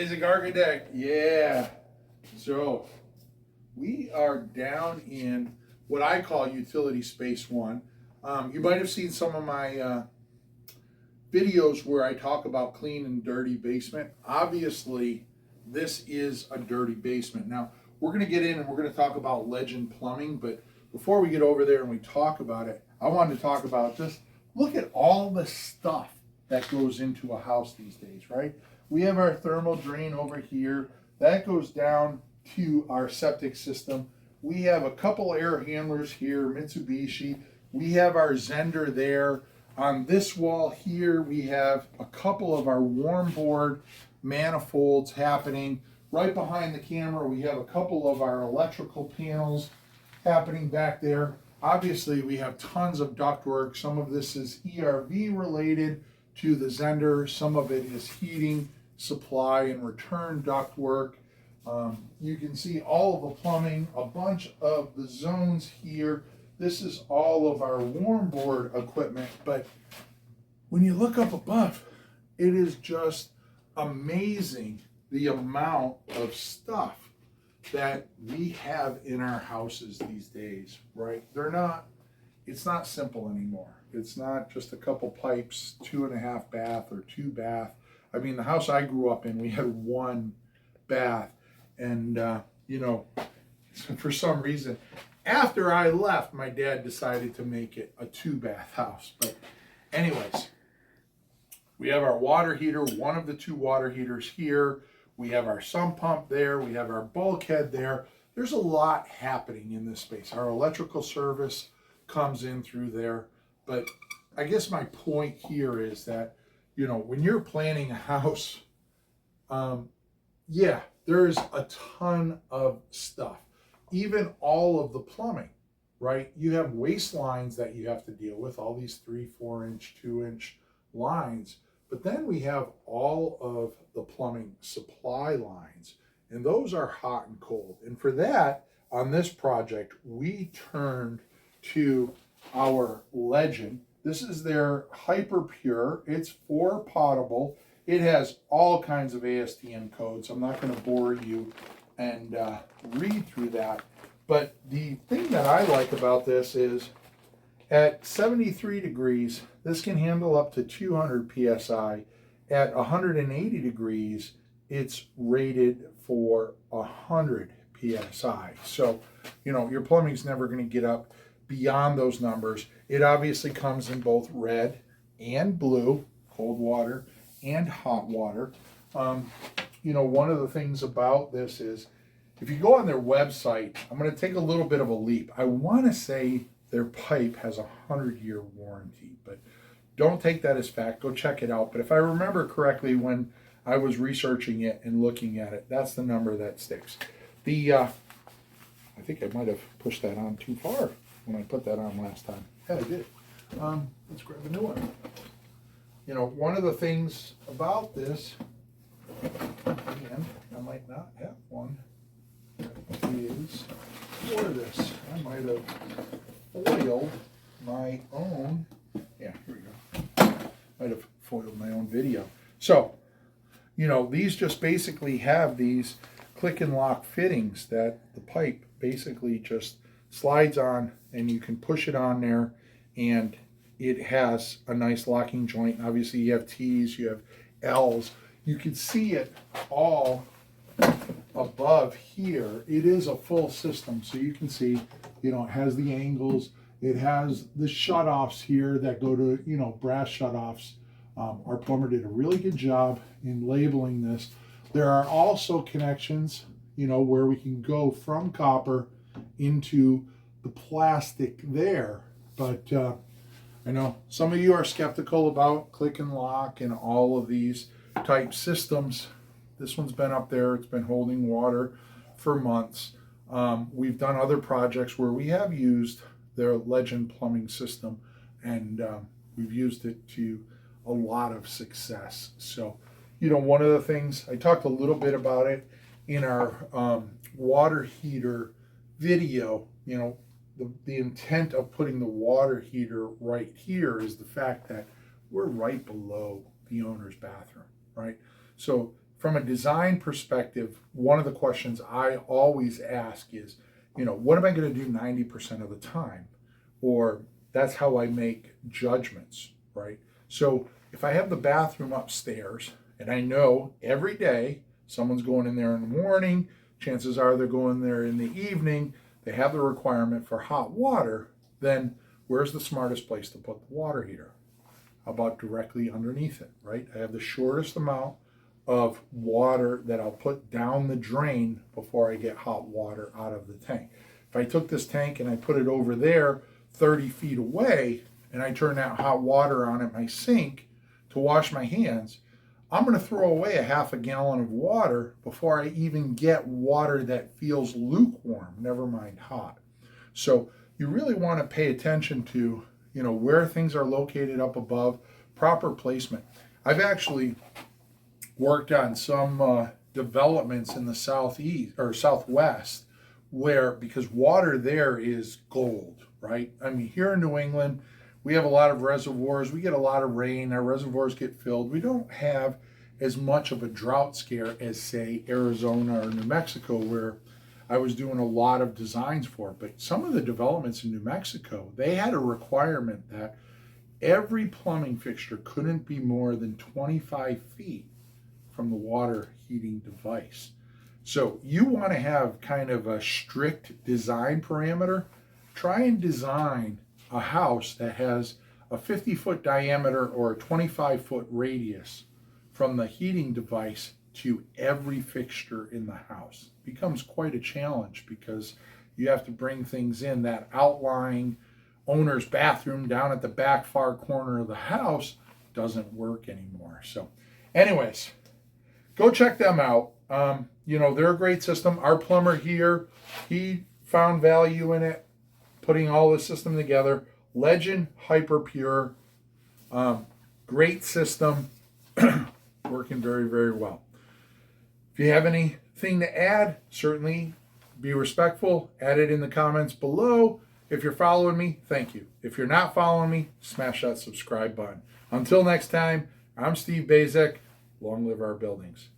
Basic Architect, yeah. So we are down in what I call utility space one. You might have seen some of my videos where I talk about clean and dirty basement. Obviously, this is a dirty basement. Now, we're going to get in and we're going to talk about legend plumbing, but before we get over there and we talk about it, I wanted to talk about just look at all the stuff that goes into a house these days, right? We have our thermal drain over here. That goes down to our septic system. We have a couple air handlers here, Mitsubishi. We have our Zender there. On this wall here, we have a couple of our warm board manifolds happening. Right behind the camera, we have a couple of our electrical panels happening back there. Obviously, we have tons of ductwork. Some of this is ERV related to the Zender. Some of it is heating, supply, and return ductwork. You can see all of the plumbing, a bunch of the zones here. This is all of our warm board equipment. But when you look up above, it is just amazing the amount of stuff that we have in our houses these days, right? It's not simple anymore. It's not just a couple pipes, 2.5 bath or 2 bath. I mean, the house I grew up in, we had 1 bath. And, for some reason, after I left, my dad decided to make it a 2 bath house. But anyways, we have our water heater, one of the 2 water heaters here. We have our sump pump there. We have our bulkhead there. There's a lot happening in this space. Our electrical service comes in through there. But I guess my point here is that, when you're planning a house, there's a ton of stuff. Even all of the plumbing, right? You have waste lines that you have to deal with, all these 3, 4 inch, 2 inch lines. But then we have all of the plumbing supply lines, and those are hot and cold. And for that, on this project, we turned to our Legend. This is their HYPERPURE. It's 4 potable. It has all kinds of ASTM codes. I'm not going to bore you and read through that. But the thing that I like about this is at 73 degrees, this can handle up to 200 PSI. At 180 degrees, it's rated for 100 PSI. So, your plumbing's never going to get up beyond those numbers. It obviously comes in both red and blue, cold water and hot water. One of the things about this is, if you go on their website, I'm going to take a little bit of a leap. I want to say their pipe has a 100-year warranty, but don't take that as fact. Go check it out. But if I remember correctly, when I was researching it and looking at it, that's the number that sticks. I think I might have pushed that on too far when I put that on last time. Yeah, I did. Let's grab a new one. One of the things about this, and I might not have one, is for this. I might have foiled my own. Yeah, here we go. Might have foiled my own video. So, these just basically have these click and lock fittings that the pipe basically just slides on, and you can push it on there, and it has a nice locking joint. Obviously, you have T's, you have L's. You can see it all above here. It is a full system, so you can see, it has the angles. It has the shutoffs here that go to, brass shutoffs. Our plumber did a really good job in labeling this. There are also connections, where we can go from copper into the plastic there. But I know some of you are skeptical about click and lock and all of these type systems. This one's been up there. It's been holding water for months. We've done other projects where we have used their Legend plumbing system, and we've used it to a lot of success. So, one of the things, I talked a little bit about it in our water heater video. The intent of putting the water heater right here is the fact that we're right below the owner's bathroom, right? So from a design perspective, one of the questions I always ask is, what am I going to do 90% of the time? Or that's how I make judgments, right? So if I have the bathroom upstairs and I know every day someone's going in there in the morning, chances are they're going there in the evening, they have the requirement for hot water, then where's the smartest place to put the water heater? How about directly underneath it, right? I have the shortest amount of water that I'll put down the drain before I get hot water out of the tank. If I took this tank and I put it over there 30 feet away and I turn that hot water on at my sink to wash my hands, I'm going to throw away a half a gallon of water before I even get water that feels lukewarm, never mind hot. So you really want to pay attention to, where things are located up above, proper placement. I've actually worked on some developments in the southeast or southwest where, because water there is gold, right? I mean, here in New England, we have a lot of reservoirs. We get a lot of rain. Our reservoirs get filled. We don't have as much of a drought scare as, say, Arizona or New Mexico, where I was doing a lot of designs for. But some of the developments in New Mexico, they had a requirement that every plumbing fixture couldn't be more than 25 feet from the water heating device. So you want to have kind of a strict design parameter. Try and design a house that has a 50-foot diameter or a 25-foot radius from the heating device to every fixture in the house. It becomes quite a challenge because you have to bring things in. That outlying owner's bathroom down at the back far corner of the house doesn't work anymore. So anyways, go check them out. They're a great system. Our plumber here, he found value in it, putting all the system together. Legend HYPERPURE, great system, working very, very well. If you have anything to add, certainly be respectful. Add it in the comments below. If you're following me, thank you. If you're not following me, smash that subscribe button. Until next time, I'm Steve Bazek. Long live our buildings.